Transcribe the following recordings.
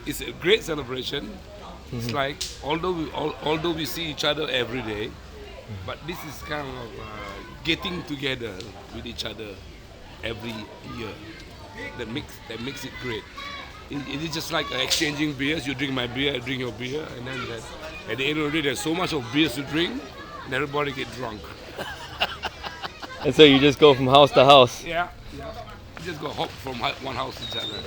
It's a great celebration. It's like although we see each other every day, but this is kind of getting together with each other every year. That makes it great. It is just like exchanging beers. You drink my beer, I drink your beer, and then at the end of the day, there's so much of beers to drink, and everybody get drunk. And so you just go from house to house. Yeah. You just go hop from one house to the other.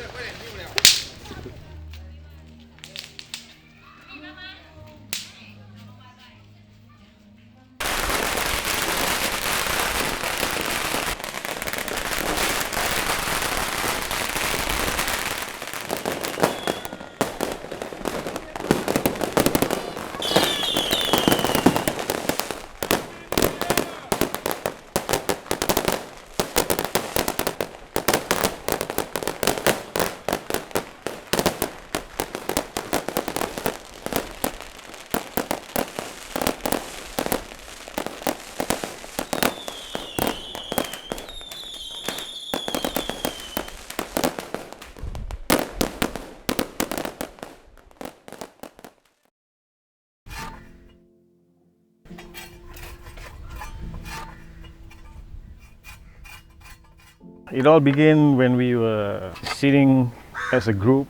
It all began when we were sitting as a group,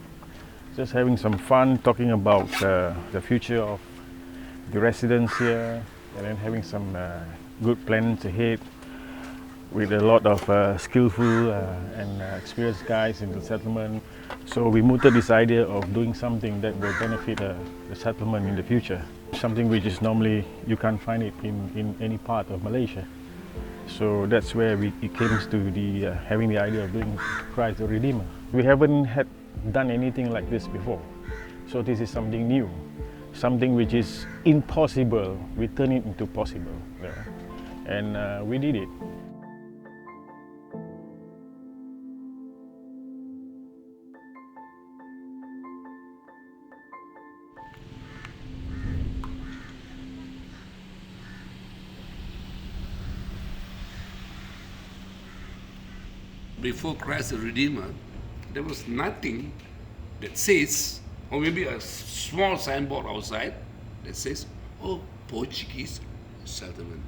just having some fun, talking about the future of the residents here, and then having some good plans ahead with a lot of skillful and experienced guys in the settlement. So we mooted this idea of doing something that will benefit the settlement in the future, something which is normally you can't find it in any part of Malaysia. So that's where it came to having the idea of doing Christ the Redeemer. We haven't done anything like this before. So this is something new, something which is impossible. We turn it into possible, and we did it. Before Christ the Redeemer, there was nothing that says, or maybe a small signboard outside that says, oh, Portuguese settlement.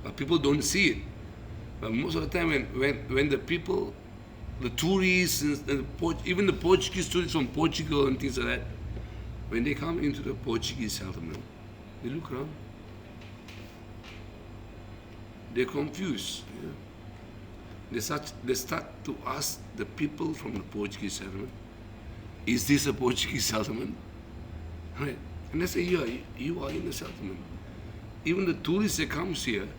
But people don't see it. But most of the time when the people, the tourists, and even the Portuguese tourists from Portugal and things like that, when they come into the Portuguese settlement, they look around. They're confused. Yeah. They start to ask the people from the Portuguese settlement, is this a Portuguese settlement? Right? And they say, yeah, you are in the settlement. Even the tourists that comes here,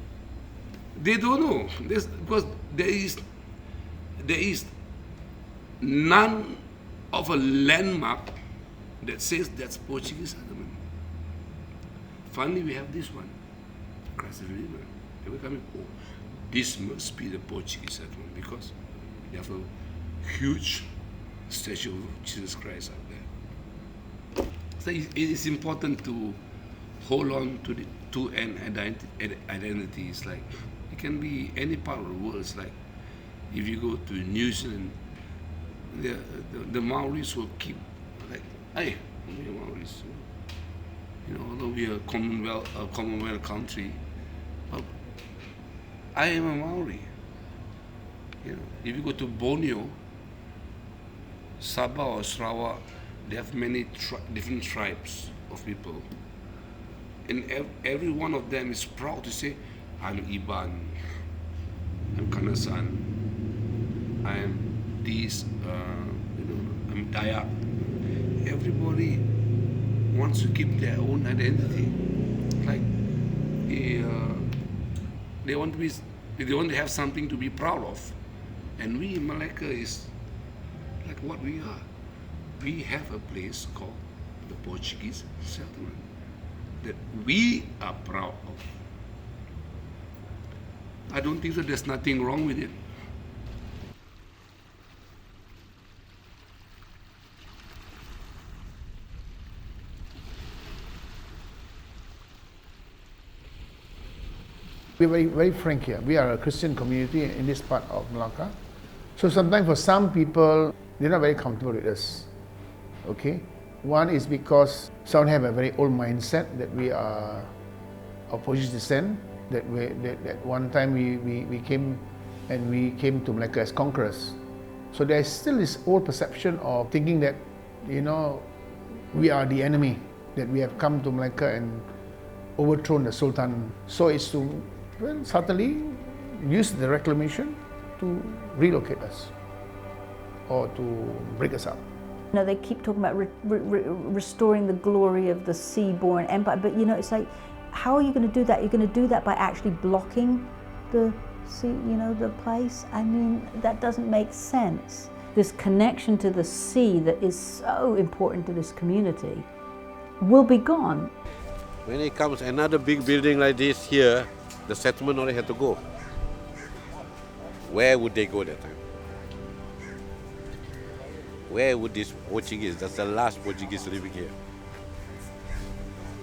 they don't know. Because there is none of a landmark that says that's Portuguese settlement. Finally, we have this one, Christ the Redeemer. They were coming, oh, this must be the Portuguese settlement because they have a huge statue of Jesus Christ out there. So it is important to hold on to an identity. It's like it can be any part of the world. It's like if you go to New Zealand, the Maoris will keep like, hey, we are Maoris. Although we are a Commonwealth country, but I am a Maori. If you go to Borneo, Sabah or Sarawak, they have many different tribes of people. And every one of them is proud to say, I'm Iban, I'm Kanasan, I'm these I'm Dayak. Everybody wants to keep their own identity. Like they want to have something to be proud of. And we in Malacca is like what we are. We have a place called the Portuguese Settlement that we are proud of. I don't think that there's nothing wrong with it. We're very, very frank here. We are a Christian community in this part of Melaka. So sometimes for some people, they're not very comfortable with us. Okay? One is because some have a very old mindset that we are of Portuguese descent, that one time we came to Malacca as conquerors. So there's still this old perception of thinking that, we are the enemy, that we have come to Malacca and overthrown the Sultan. So it's to subtly use the reclamation to relocate us or to break us up. They keep talking about restoring the glory of the sea-born empire, but it's like, how are you going to do that? You're going to do that by actually blocking the sea, the place? I mean, that doesn't make sense. This connection to the sea that is so important to this community will be gone. When it comes another big building like this here, the settlement only had to go. Where would they go that time? Where would this Portuguese, that's the last Portuguese living here.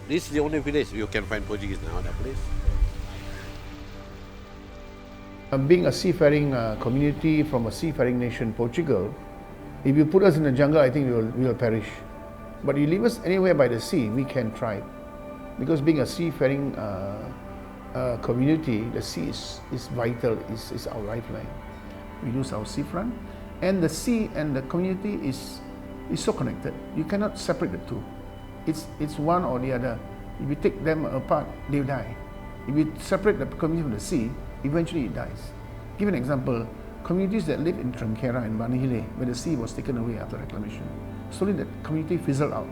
This is the only place you can find Portuguese now, that place. Being a seafaring community from a seafaring nation, Portugal, if you put us in the jungle, I think we will perish. But you leave us anywhere by the sea, we can thrive. Because being a seafaring community, the sea is vital, is our lifeline. We use our seafront, and the sea and the community is so connected. You cannot separate the two. It's one or the other. If you take them apart, they die. If you separate the community from the sea, eventually it dies. Give an example. Communities that live in Trankera and Banihile, where the sea was taken away after reclamation, slowly the community fizzled out.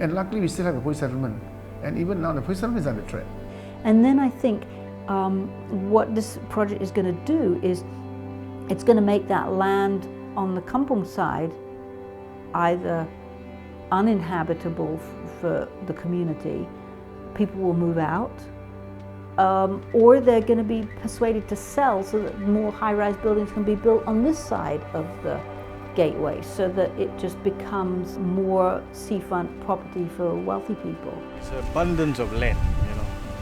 And luckily we still have a Portuguese settlement. And even now the Portuguese settlement is under threat. And then I think what this project is going to do is it's going to make that land on the Kampong side either uninhabitable for the community, people will move out, or they're going to be persuaded to sell so that more high-rise buildings can be built on this side of the gateway, so that it just becomes more seafront property for wealthy people. There's abundance of land,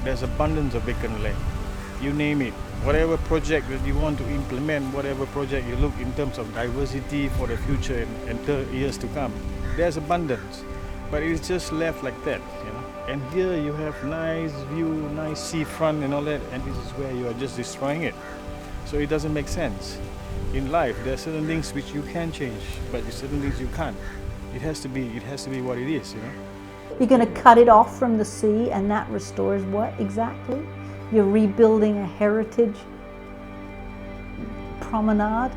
There's abundance of vacant land. You name it. Whatever project that you want to implement, whatever project you look in terms of diversity for the future and years to come, there's abundance. But it's just left like that, And here you have nice view, nice seafront and all that, and this is where you are just destroying it. So it doesn't make sense. In life, there are certain things which you can change, but there are certain things you can't. It has to be what it is, You're going to cut it off from the sea, and that restores what exactly? You're rebuilding a heritage promenade,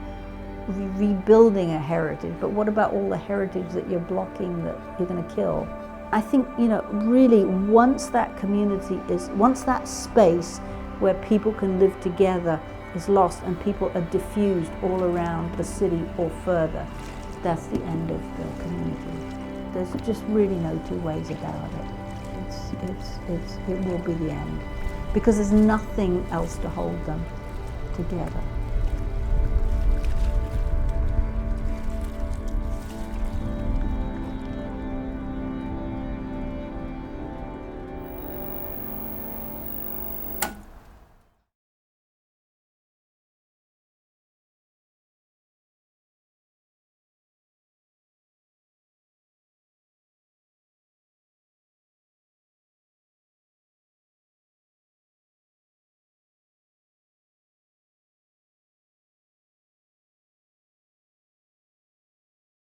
rebuilding a heritage, but what about all the heritage that you're blocking, that you're going to kill? I think, really once that community once that space where people can live together is lost and people are diffused all around the city or further, that's the end of the community. There's just really no two ways about it. It will be the end, because there's nothing else to hold them together.